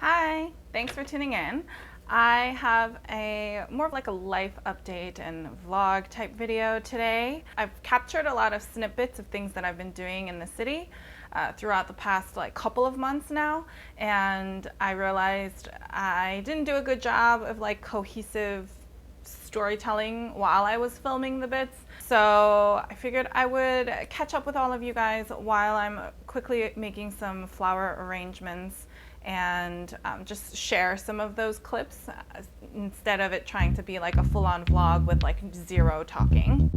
Hi, thanks for tuning in. I have a more of like a life update and vlog type video today. I've captured a lot of snippets of things that I've been doing in the city throughout the past couple of months now, and I realized I didn't do a good job of cohesive storytelling while I was filming the bits. So I figured I would catch up with all of you guys while I'm quickly making some flower arrangements and just share some of those clips instead of it trying to be like a full-on vlog with zero talking.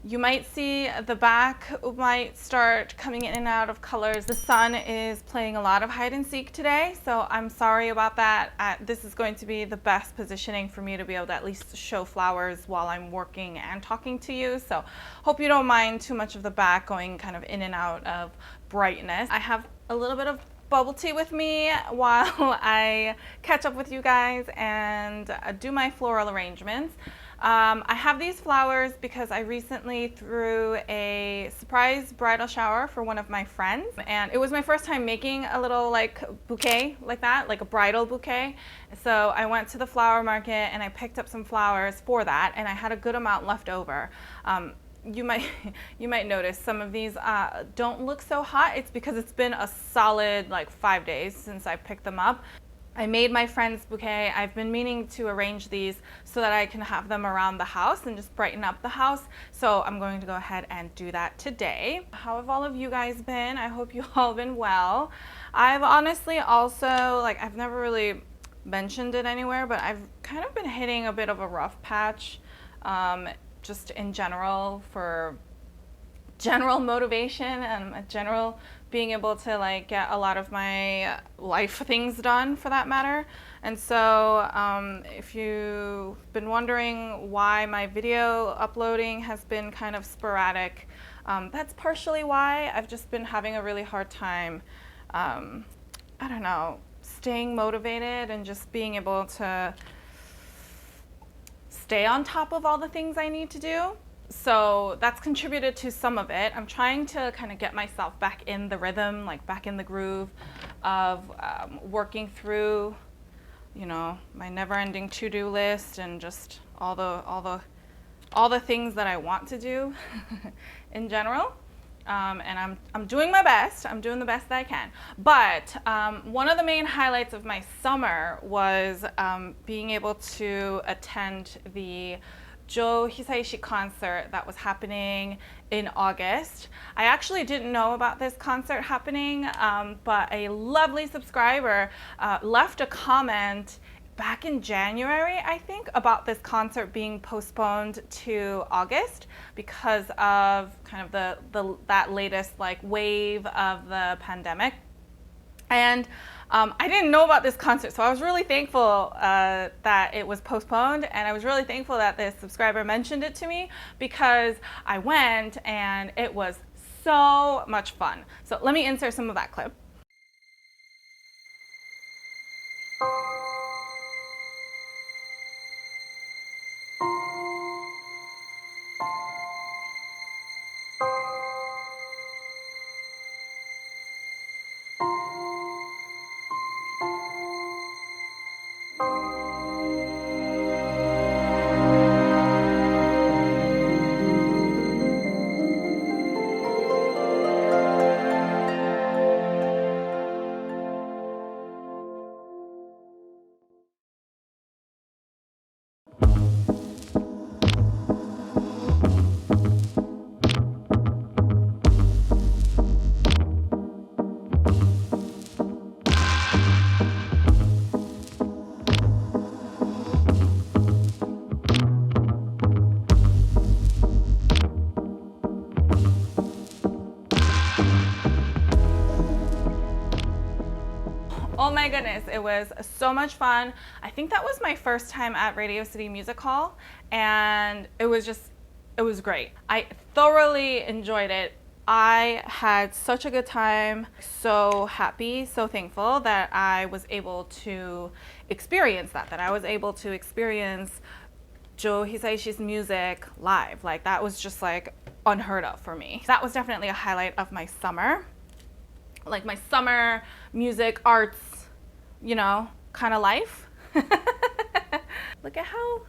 You might see the back might start coming in and out of colors. The sun is playing a lot of hide and seek today, so I'm sorry about that. This is going to be the best positioning for me to be able to at least show flowers while I'm working and talking to you. So hope you don't mind too much of the back going kind of in and out of brightness. I have a little bit of bubble tea with me while I catch up with you guys and do my floral arrangements. I have these flowers because I recently threw a surprise bridal shower for one of my friends, and it was my first time making a little bouquet like that, like a bridal bouquet. So I went to the flower market and I picked up some flowers for that, and I had a good amount left over. You might notice some of these don't look so hot. It's because it's been a solid 5 days since I picked them up. I made my friend's bouquet. I've been meaning to arrange these so that I can have them around the house and just brighten up the house. So I'm going to go ahead and do that today. How have all of you guys been? I hope you all been well. I've honestly also, I've never really mentioned it anywhere, but I've kind of been hitting a bit of a rough patch just in general for general motivation and general being able to get a lot of my life things done for that matter. And so if you've been wondering why my video uploading has been kind of sporadic, that's partially why. I've just been having a really hard time, I don't know, staying motivated and just being able to stay on top of all the things I need to do. So that's contributed to some of it. I'm trying to kind of get myself back in the rhythm, back in the groove of working through, my never-ending to-do list and just all the things that I want to do in general. And I'm doing my best. I'm doing the best that I can. But one of the main highlights of my summer was being able to attend the Jo Hisaishi concert that was happening in August. I actually didn't know about this concert happening, but a lovely subscriber left a comment back in January, I think, about this concert being postponed to August because of kind of that latest wave of the pandemic. And I didn't know about this concert, so I was really thankful that it was postponed, and I was really thankful that this subscriber mentioned it to me because I went and it was so much fun. So let me insert some of that clip. Oh my goodness, it was so much fun. I think that was my first time at Radio City Music Hall, and it was great. I thoroughly enjoyed it. I had such a good time, so happy, so thankful that I was able to experience that I was able to experience Jo Hisaishi's music live. That was just unheard of for me. That was definitely a highlight of my summer. My summer music arts you know, kind of life. Look at how,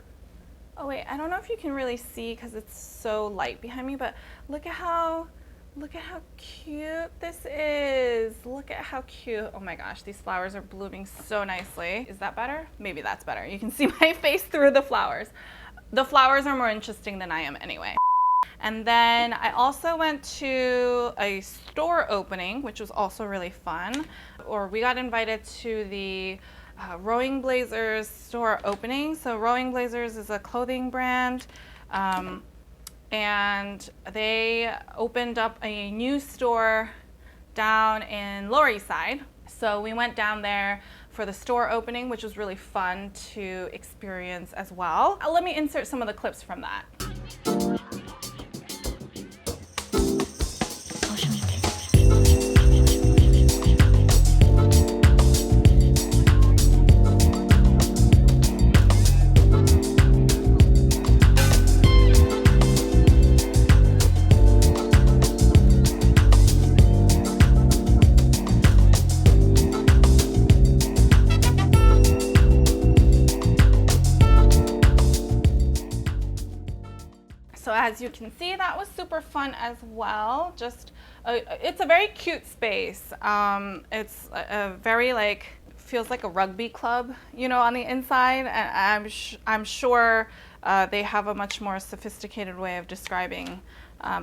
oh wait, I don't know if you can really see because it's so light behind me, but look at how cute this is. Look at how cute. Oh my gosh, these flowers are blooming so nicely. Is that better? Maybe that's better. You can see my face through the flowers. The flowers are more interesting than I am anyway. And then I also went to a store opening, which was also really fun. Or we got invited to the Rowing Blazers store opening. So Rowing Blazers is a clothing brand. And they opened up a new store down in Lower East Side. So we went down there for the store opening, which was really fun to experience as well. Let me insert some of the clips from that. So as you can see, that was super fun as well. Just, it's a very cute space. It's a very like, feels like a rugby club, you know, on the inside. And I'm sure they have a much more sophisticated way of describing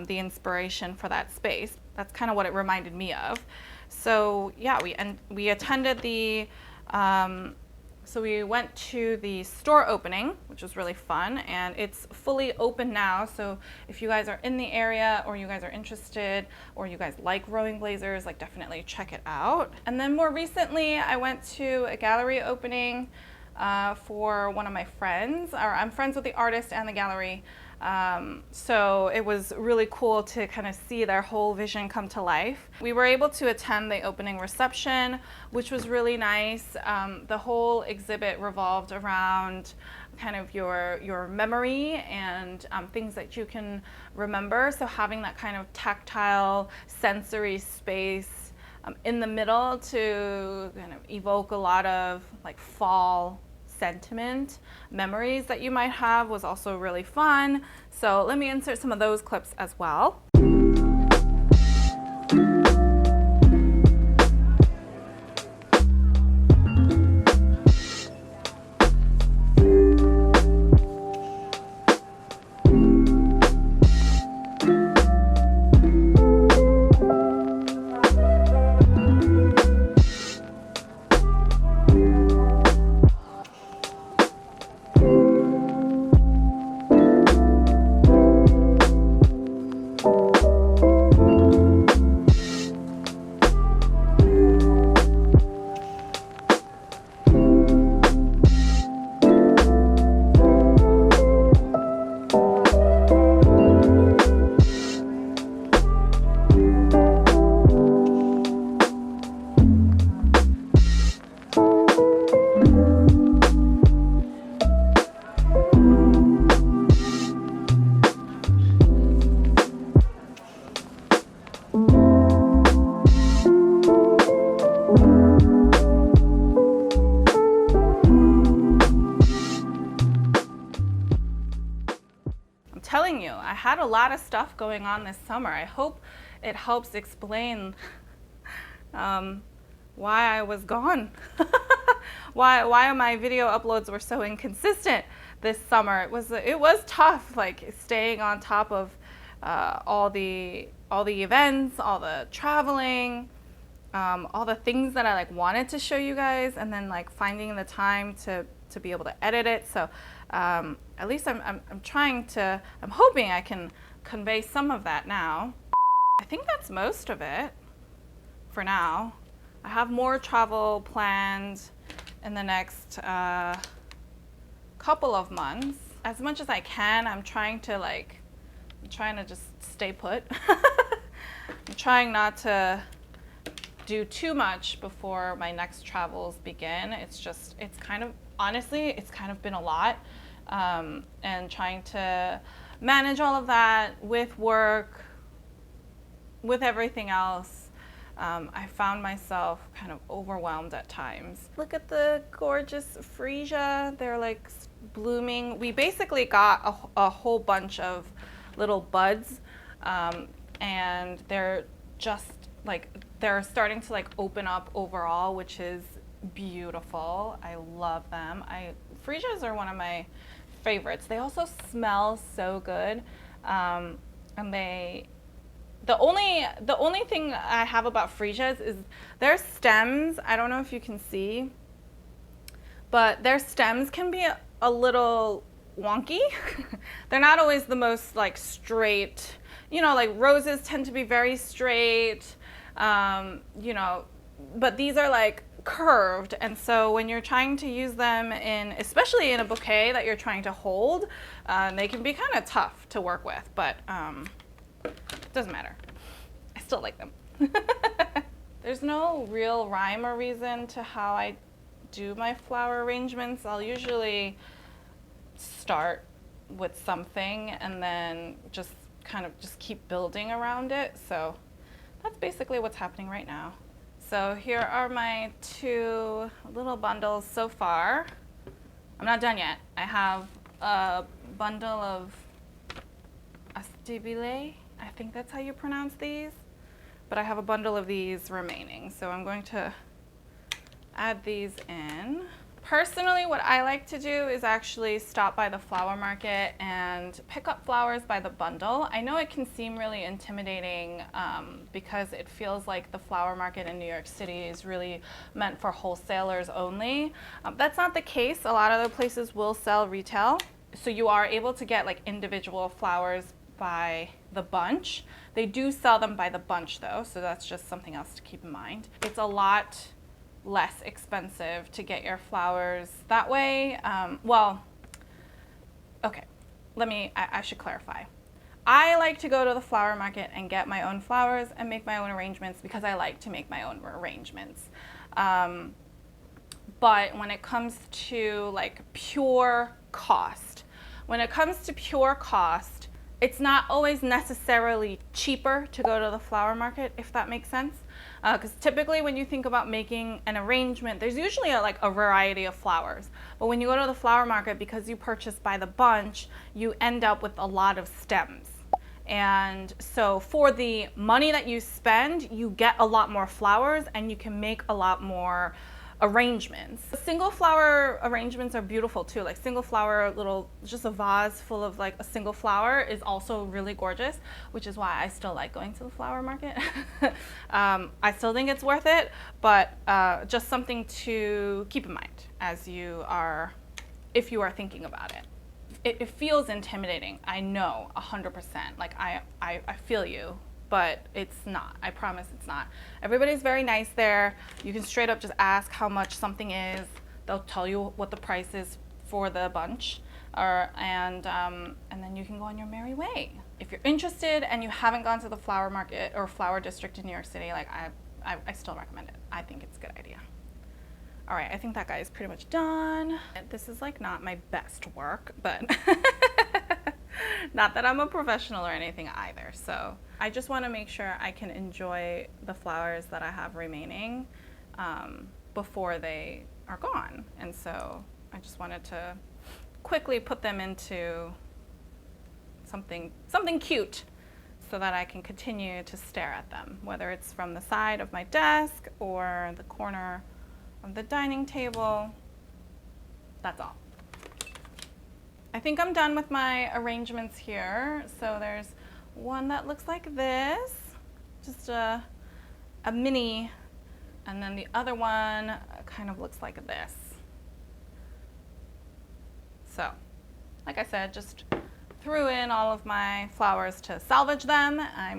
the inspiration for that space. That's kind of what it reminded me of. So yeah, we attended the, so we went to the store opening, which was really fun, and it's fully open now. So if you guys are in the area or you guys are interested or you guys like Rowing Blazers, like definitely check it out. And then more recently, I went to a gallery opening for one of my friends. I'm friends with the artist and the gallery. So it was really cool to kind of see their whole vision come to life. We were able to attend the opening reception, which was really nice. The whole exhibit revolved around kind of your memory and things that you can remember. So having that kind of tactile, sensory space in the middle to kind of evoke a lot of like fall sentiment memories that you might have was also really fun. So let me insert some of those clips as well. Telling you, I had a lot of stuff going on this summer. I hope it helps explain why I was gone. why my video uploads were so inconsistent this summer. It was tough, like staying on top of all the events, all the traveling, all the things that I like wanted to show you guys, and then like finding the time to be able to edit it. So at least I'm hoping I can convey some of that now. I think that's most of it for now. I have more travel planned in the next couple of months. As much as I can, I'm trying to just stay put. I'm trying not to do too much before my next travels begin. Honestly, it's kind of been a lot. And trying to manage all of that with work, with everything else. I found myself kind of overwhelmed at times. Look at the gorgeous freesia. They're like blooming. We basically got a whole bunch of little buds, and they're just like, they're starting to like open up overall, which is beautiful. I love them. Freesias are one of my favorites. They also smell so good, and the only thing I have about freesias is their stems. I don't know if you can see, but their stems can be a little wonky. They're not always the most like straight. You know, like roses tend to be very straight. You know, but these are like curved, and so when you're trying to use them especially in a bouquet that you're trying to hold, they can be kind of tough to work with, but doesn't matter. I still like them. There's no real rhyme or reason to how I do my flower arrangements. I'll usually start with something and then just kind of keep building around it. So that's basically what's happening right now. So here are my 2 little bundles so far. I'm not done yet. I have a bundle of Ghibli, I think that's how you pronounce these, but I have a bundle of these remaining. So I'm going to add these in. Personally, what I like to do is actually stop by the flower market and pick up flowers by the bundle. I know it can seem really intimidating because it feels like the flower market in New York City is really meant for wholesalers only. That's not the case. A lot of other places will sell retail. So you are able to get like individual flowers by the bunch. They do sell them by the bunch though, so that's just something else to keep in mind. It's a lot less expensive to get your flowers that way. Well, okay, I should clarify. I like to go to the flower market and get my own flowers and make my own arrangements because I like to make my own arrangements. But when it comes to like pure cost, it's not always necessarily cheaper to go to the flower market, if that makes sense. Because typically when you think about making an arrangement, there's usually a variety of flowers. But when you go to the flower market, because you purchase by the bunch, you end up with a lot of stems. And so for the money that you spend, you get a lot more flowers and you can make a lot more arrangements. Single flower arrangements are beautiful too. Like single flower, just a vase full of like a single flower is also really gorgeous, which is why I still like going to the flower market. I still think it's worth it, but just something to keep in mind if you are thinking about it. It feels intimidating. I know 100%. Like I feel you. But it's not. I promise it's not. Everybody's very nice there. You can straight up just ask how much something is. They'll tell you what the price is for the bunch, and then you can go on your merry way. If you're interested and you haven't gone to the flower market or flower district in New York City, like I still recommend it. I think it's a good idea. All right, I think that guy is pretty much done. This is like not my best work, but not that I'm a professional or anything either. So I just want to make sure I can enjoy the flowers that I have remaining before they are gone. And so I just wanted to quickly put them into something cute so that I can continue to stare at them, whether it's from the side of my desk or the corner of the dining table. That's all. I think I'm done with my arrangements here. So there's one that looks like this, just a mini, and then the other one kind of looks like this. So, like I said, just threw in all of my flowers to salvage them. I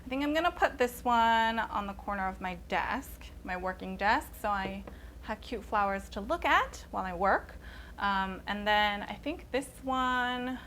think I'm gonna put this one on the corner of my desk, my working desk, so I have cute flowers to look at while I work. And then I think this one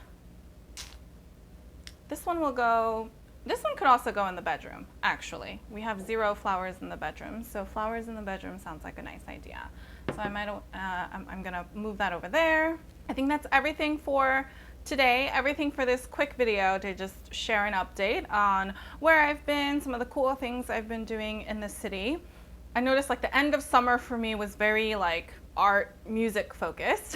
could also go in the bedroom, actually. We have 0 flowers in the bedroom, so flowers in the bedroom sounds like a nice idea. So I'm gonna move that over there. I think that's everything for Today, everything for this quick video to just share an update on where I've been, some of the cool things I've been doing in the city. I noticed like the end of summer for me was very like art, music focused,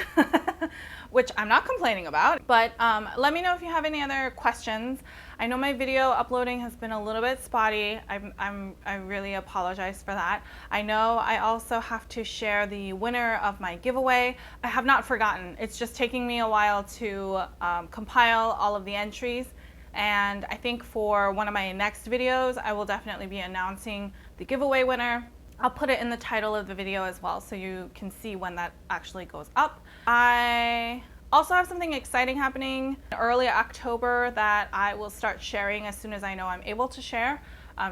which I'm not complaining about, but let me know if you have any other questions. I know my video uploading has been a little bit spotty. I really apologize for that. I know I also have to share the winner of my giveaway. I have not forgotten. It's just taking me a while to compile all of the entries. And I think for one of my next videos, I will definitely be announcing the giveaway winner. I'll put it in the title of the video as well so you can see when that actually goes up. I also have something exciting happening in early October that I will start sharing as soon as I know I'm able to share.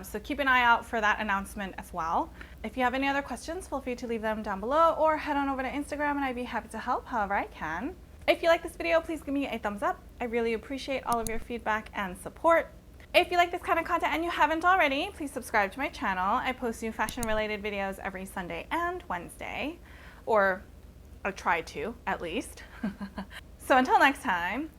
So keep an eye out for that announcement as well. If you have any other questions, feel free to leave them down below or head on over to Instagram and I'd be happy to help however I can. If you like this video, please give me a thumbs up. I really appreciate all of your feedback and support. If you like this kind of content and you haven't already, please subscribe to my channel. I post new fashion-related videos every Sunday and Wednesday, or I try to, at least. So until next time,